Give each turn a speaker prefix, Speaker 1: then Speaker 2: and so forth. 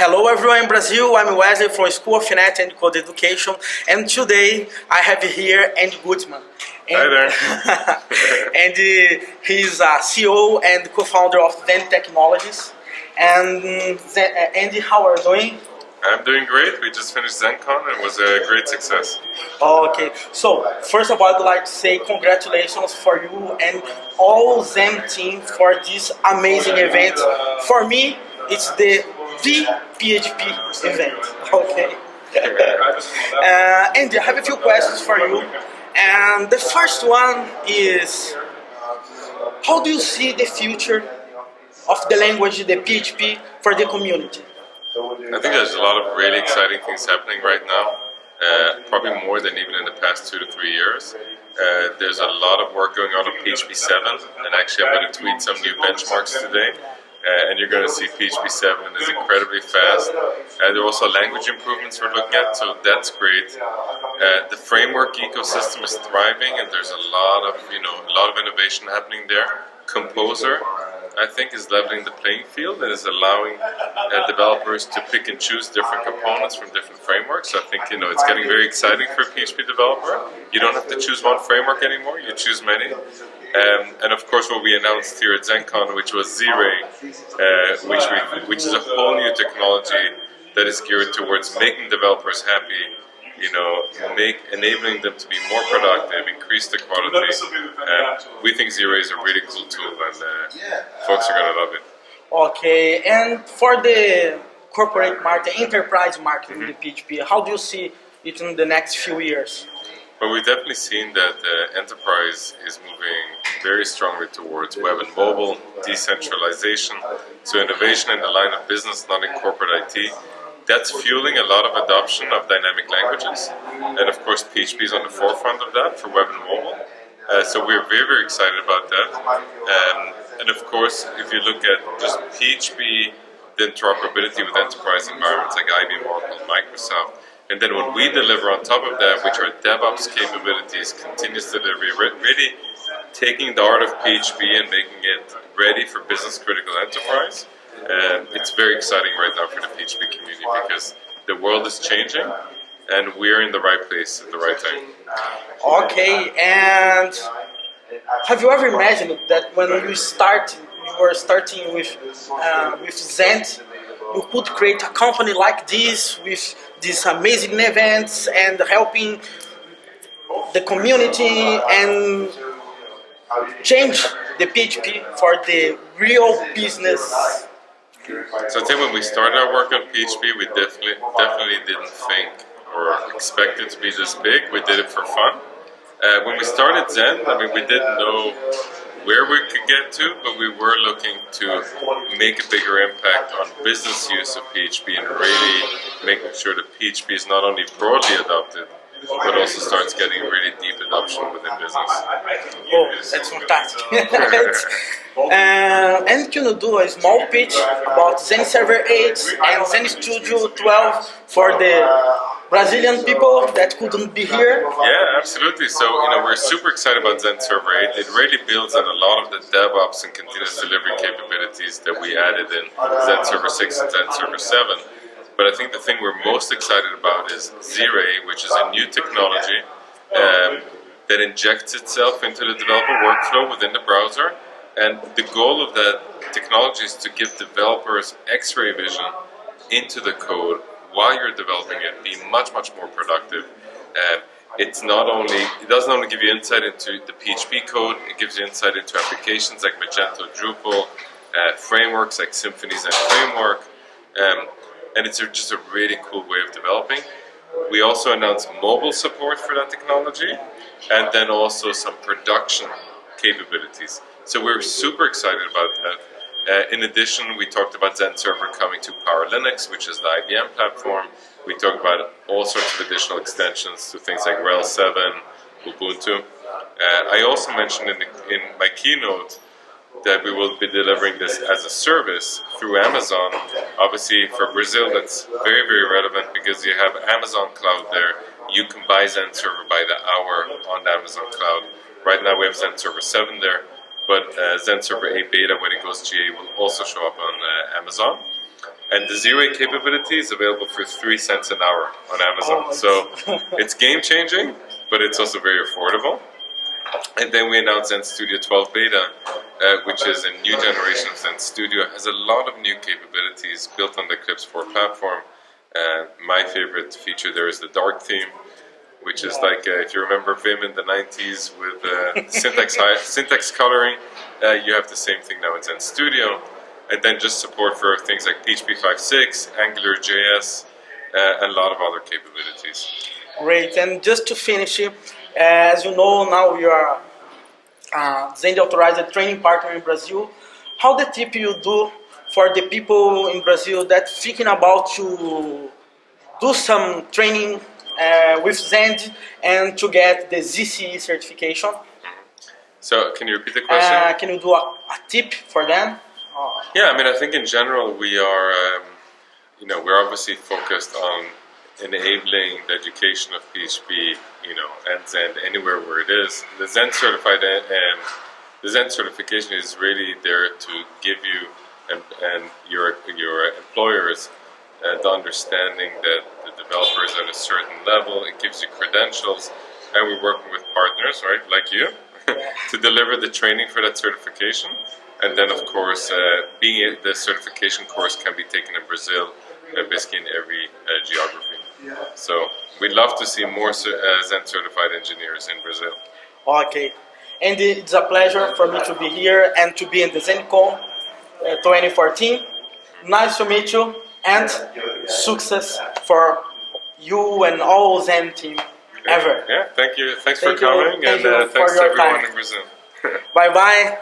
Speaker 1: Hello everyone in Brazil, I'm Wesley from School of Finance and Code.education, and today I have here Andi Gutmans.
Speaker 2: Hi there.
Speaker 1: And he's a CEO and co-founder of Zend Technologies. And Andi, how are you doing?
Speaker 2: I'm doing great. We just finished ZendCon and it was a great success.
Speaker 1: Okay, so first of all, I'd like to say congratulations for you and all Zend team for this amazing event. For me, it's the PHP event. Okay. And I have a few questions for you. And the first one is, how do you see the future of the language, the PHP, for the community?
Speaker 2: I think there's a lot of really exciting things happening right now, probably more than even in the past 2 to 3 years. There's a lot of work going on PHP 7, and actually I'm going to tweet some new benchmarks today. And you're going to see PHP 7 is incredibly fast. There are also language improvements we're looking at, so that's great. The framework ecosystem is thriving, and there's a lot of innovation happening there. Composer, I think, is leveling the playing field and is allowing developers to pick and choose different components from different frameworks. So I think it's getting very exciting for a PHP developer. You don't have to choose one framework anymore; you choose many. And of course, what we announced here at ZendCon, which was Z-Ray, which is a whole new technology that is geared towards making developers happy. Enabling them to be more productive, increase the quality. We think Z-Ray is a really cool tool, and folks are going to love it.
Speaker 1: Okay, and for the corporate market, enterprise market in the PHP, how do you see it in the next few years?
Speaker 2: Well, we've definitely seen that enterprise is moving very strongly towards web and mobile, decentralization, so innovation in the line of business, not in corporate IT. That's fueling a lot of adoption of dynamic languages, and of course PHP is on the forefront of that for web and mobile. So we're very, very excited about that. And of course, if you look at just PHP, the interoperability with enterprise environments like IBM, Oracle, Microsoft, and then what we deliver on top of that, which are DevOps capabilities, continuous delivery, really taking the art of PHP and making it ready for business critical enterprise. It's very exciting right now for the PHP community because the world is changing and we're in the right place at the right time.
Speaker 1: Okay, and have you ever imagined that when you were starting with Zend, you could create a company like this with these amazing events and helping the community and change the PHP for the real business?
Speaker 2: So I think when we started our work on PHP, we definitely didn't think or expect it to be this big. We did it for fun. When we started Zend, we didn't know where we could get to, but we were looking to make a bigger impact on business use of PHP and really making sure that PHP is not only broadly adopted, but also starts getting really deep adoption within business.
Speaker 1: Oh, that's fantastic. And can you do a small pitch about Zend Server 8 and Zend Studio 12 for the Brazilian people that couldn't be here?
Speaker 2: Yeah, absolutely. So, we're super excited about Zend Server 8. It really builds on a lot of the DevOps and continuous delivery capabilities that we added in Zend Server 6 and Zend Server 7. But I think the thing we're most excited about is Z-Ray, which is a new technology that injects itself into the developer workflow within the browser. And the goal of that technology is to give developers X-ray vision into the code while you're developing it, be much, much more productive. It doesn't only give you insight into the PHP code, it gives you insight into applications like Magento, Drupal, frameworks like Symfony's and Framework. And it's just a really cool way of developing. We also announced mobile support for that technology, and then also some production capabilities. So we're super excited about that. In addition, we talked about Zend Server coming to Power Linux, which is the IBM platform. We talked about all sorts of additional extensions to things like RHEL 7, Ubuntu. I also mentioned in my keynote that we will be delivering this as a service through Amazon. Obviously, for Brazil, that's very, very relevant because you have Amazon Cloud there. You can buy Zend Server by the hour on the Amazon Cloud. Right now, we have Zend Server 7 there, but Zend Server 8 Beta, when it goes GA, will also show up on Amazon. And the Z-Ray capability is available for 3 cents an hour on Amazon.
Speaker 1: Oh,
Speaker 2: So it's game changing, but it's also very affordable. And then we announced Zend Studio 12 Beta, which is a new generation of Zend Studio. It has a lot of new capabilities built on the Eclipse 4 platform. My favorite feature there is the dark theme, which is like, if you remember Vim in the 90s with syntax coloring, you have the same thing now in Zend Studio. And then just support for things like PHP 5.6, AngularJS, and a lot of other capabilities.
Speaker 1: Great. And just to finish, as you know, now we are Zend authorized training partner in Brazil. How the tip you do for the people in Brazil that thinking about to do some training with Zend and to get the ZCE certification?
Speaker 2: So can you repeat the question?
Speaker 1: Can you do a tip for them?
Speaker 2: Yeah, I mean, I think in general we are, we're obviously focused on enabling the education of PHP, and Zend anywhere where it is. The Zend certification is really there to give you and your employers the understanding that the developer is at a certain level. It gives you credentials, and we're working with partners, right, like you, to deliver the training for that certification. And then, of course, the certification course can be taken in Brazil, basically in every geography. So we'd love to see more Zend certified engineers in Brazil.
Speaker 1: Okay. And it's a pleasure for me to be here and to be in the ZendCon 2014. Nice to meet you, and success for you and all Zend team ever.
Speaker 2: Yeah, thank you. Thanks for coming, and thanks to everyone in Brazil.
Speaker 1: Bye-bye.